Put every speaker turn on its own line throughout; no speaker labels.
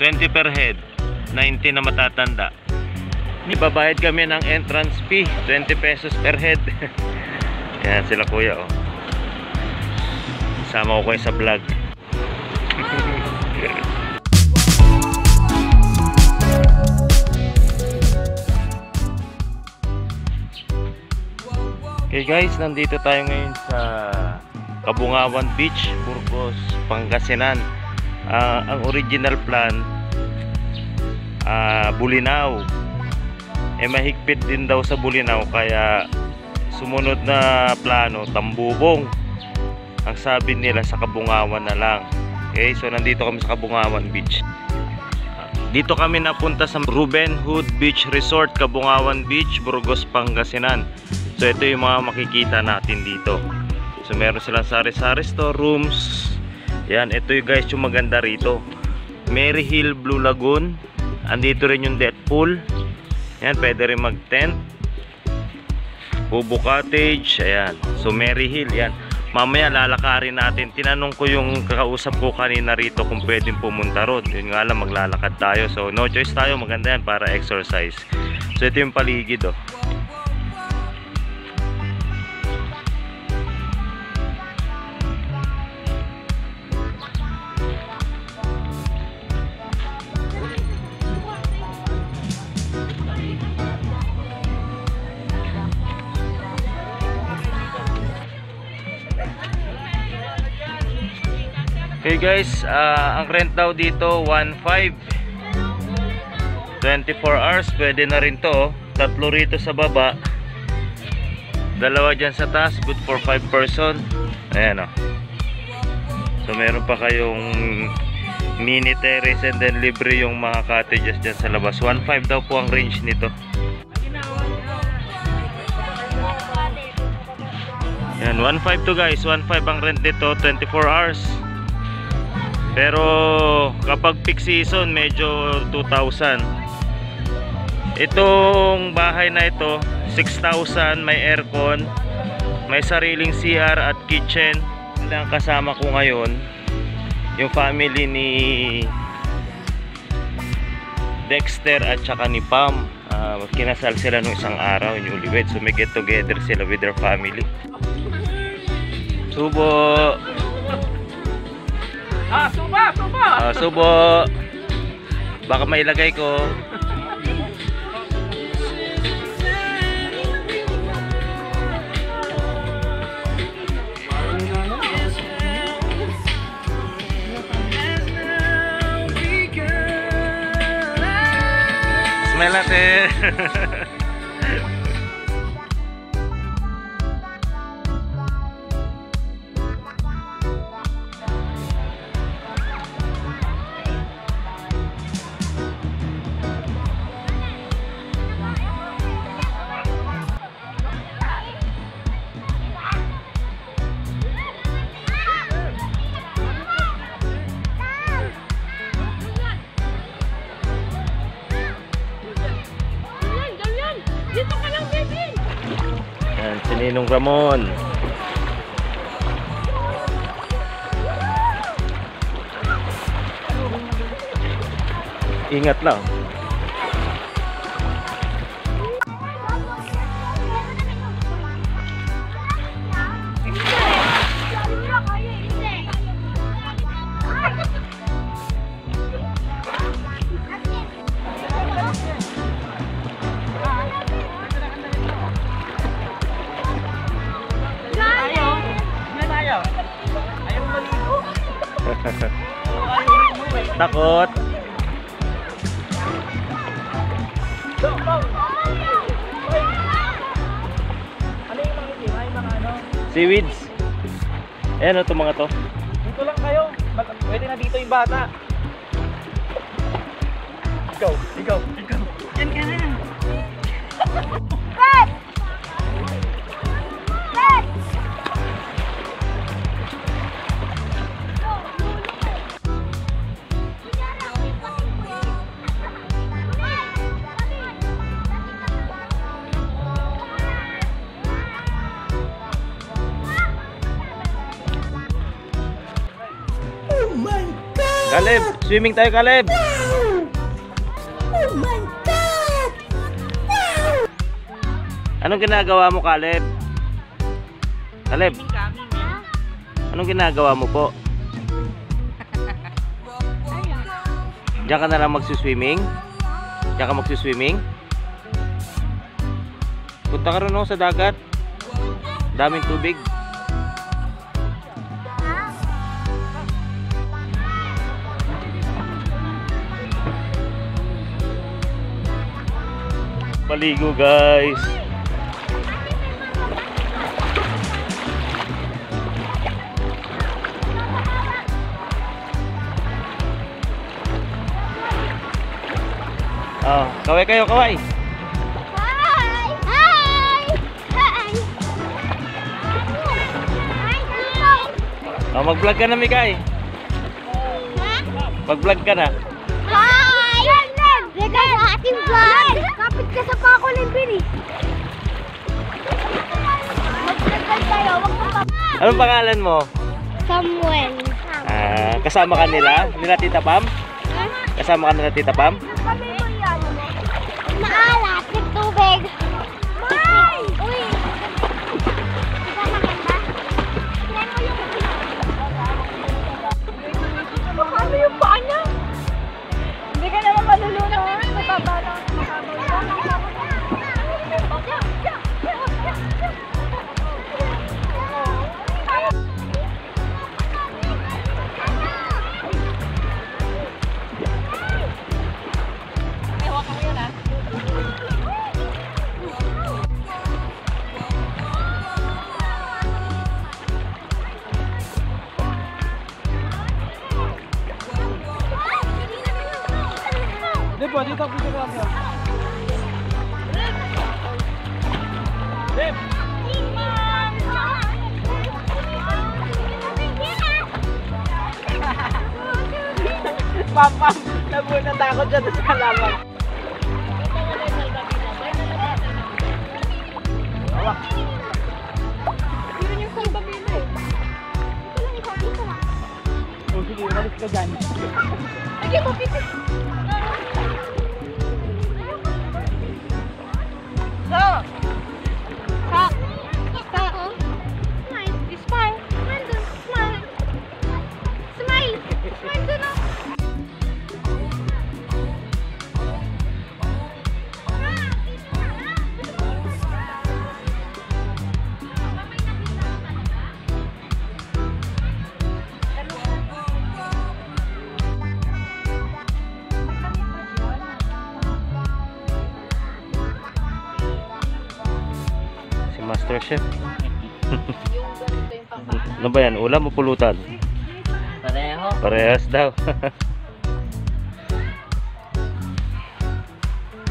20 per head, 90 na matatanda. Ibabayad kami ng entrance fee, 20 pesos per head. Yan sila kuya, oh. Sama ko kayo sa vlog. Okay guys, nandito tayo ngayon sa Kabungawan Beach, Burgos, Pangasinan. Ang original plan, Bulinaw. Mahigpit din daw sa Bulinaw, kaya sumunod na plano, Tambubong. Ang sabi nila sa Kabungawan na lang. Okay, so nandito kami sa Kabungawan Beach. Dito kami napunta sa Ruben Hood Beach Resort, Kabungawan Beach, Burgos, Pangasinan. So ito yung mga makikita natin dito. So meron silang sari-sari store, rooms. Yan, ito yung guys yung maganda rito. Mary Hill Blue Lagoon. Andito rin yung deck pool. Yan, pwede rin mag-tent. Bubo Cottage. Ayan. So Mary Hill, yan. Mamaya lalakarin natin. Tinanong ko yung kakausap ko kanina rito kung pwedeng pumunta ron. Yun nga lang, maglalakad tayo. So no choice tayo, maganda yan para exercise. So ito yung paligid, oh. Okay guys, ang rent daw dito 1.5, 24 hours, pwede na rin to, oh. Tatlo rito sa baba, dalawa dyan sa taas, good for 5 person. Ayan, oh. So meron pa kayong mini terrace, and then libre yung mga cottages dyan sa labas. 1.5 daw po ang range nito. Ayan, 1.5 to guys, 1.5 ang rent dito, 24 hours. Pero kapag peak season, medyo 2,000. Itong bahay na ito, 6,000, may aircon, may sariling CR at kitchen. Ang kasama ko ngayon, yung family ni Dexter at saka ni Pam. Kinasal sila nung isang araw, newlywed. So may get together sila with their family. Subo! Subo. Baka mailagay ko. Smell natin. Ninong Ramon. Ingat lang. Takot. Seaweeds. Ayan, ito mga to.
Dito lang kayo. Pwede na dito yung bata. Ikaw. Yan ka na.
Caleb, swimming tayo, Caleb. Anong ginagawa mo, Caleb? Caleb, anong ginagawa mo po? Diyan ka na lang magsuswimming? Diyan ka magsuswimming? Punta ka rin sa dagat. Daming tubig. Paligo, guys. Oh, kaway kayo, kaway.
Hi! Hi! Hi!
Oh, mag-vlog ka na, Mikay. Mag-vlog ka na.
Hi! Dito sa ating vlog! Kapit ka sa pako, Limbin eh. Mag-vlog tayo, wag mo pa.
Anong pangalan mo?
Samuel.
Kasama ka nila? Nila Tita Pam? Kasama ka nila Tita Pam?
Kami mo yan. Maalat, yung tubig. May! Uy! Diba maganda? Tignan mo yung... Ano yung paa niya? Hindi ka naman malulunod. Mataba lang.
Dip, dito ako dito lang. Dip! Papa, natakot siya sa halaman. Hawak.
Yun yung salbabila eh. Ito lang, ito lang.
Oh, sige, umalis ka dyan.
Ay, mapitis.
Sa!
Smile. Smile. Smile dun. Smile. Smile. Smile dun oh.
Si Master Chef. Ano ba yan? Ulam o pulutan?
Pareho.
Parehas daw.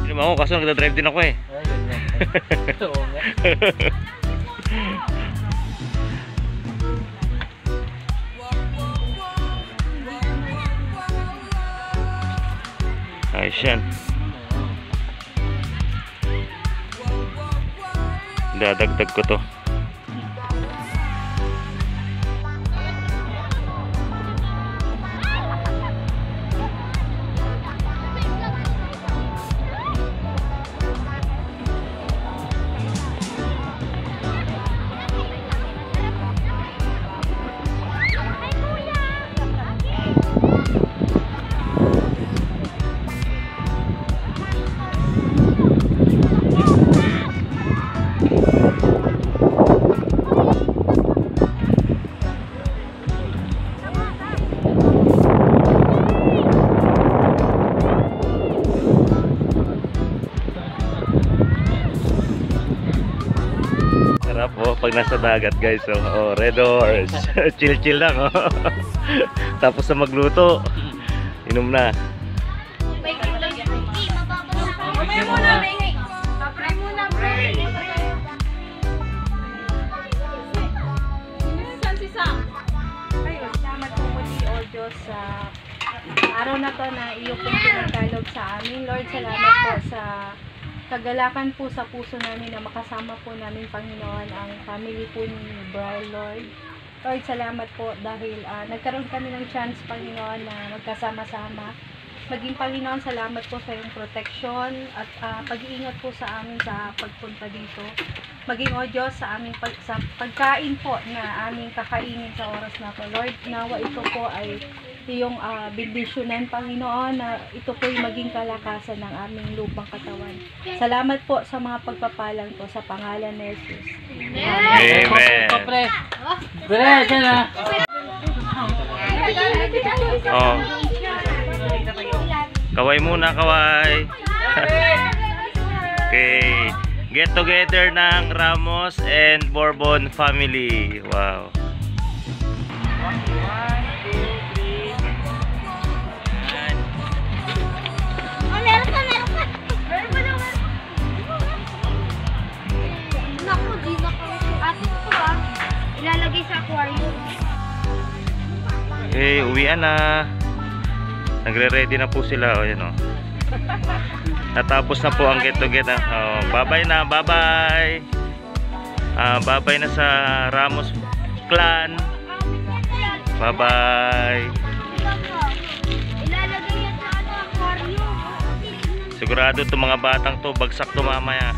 Hindi naman ako kaso nagdadrive din ako eh.
Oo nga.
Ayos yan. Dadagdag ko to. Sarap oh, pag nasa dagat guys. Oh, red horse. Chill lang oh. Tapos na magluto, inom na.
Mamaya muna, Mengay. Pray muna, pray. Saan si Sam?
Ayun, salamat po muli o Diyos sa araw na to na iyo pong pinagkalog sa amin. Lord, salamat po sa kagalakan po sa puso namin na makasama po namin, Panginoon, ang family po ni Brian, Lord. Lord, salamat po dahil nagkaroon kami ng chance, Panginoon, na magkasama-sama Maging Panginoon, salamat po sa iyong protection at pag-iingat po sa amin sa pagpunta dito. Maging o Diyos sa aming sa pagkain po na aming kakainin sa oras na to. Lord, nawa ito po ay iyong bendisyonan, Panginoon, na ito po ay maging kalakasan ng aming lupang katawan. Salamat po sa mga pagpapalang to sa pangalan ni Jesus.
Amen.
Pre. Pre, dyan ha.
Oh. Kaway muna, kaway. Okay. Get together ng Ramos and Bourbon family. Wow.
Meron ka. Meron pa daw, Naku, di na ko. Atin ko ba? Ilalagay sa aquarium.
Okay, uwian na. Nagre-ready na po sila. O, yan o. Natapos na po ang get together. Oh, bye-bye na, bye-bye. Bye-bye na sa Ramos clan. Bye-bye.
Ilalagay yan sa aquarium.
Sigurado itong mga batang to bagsak to mamaya.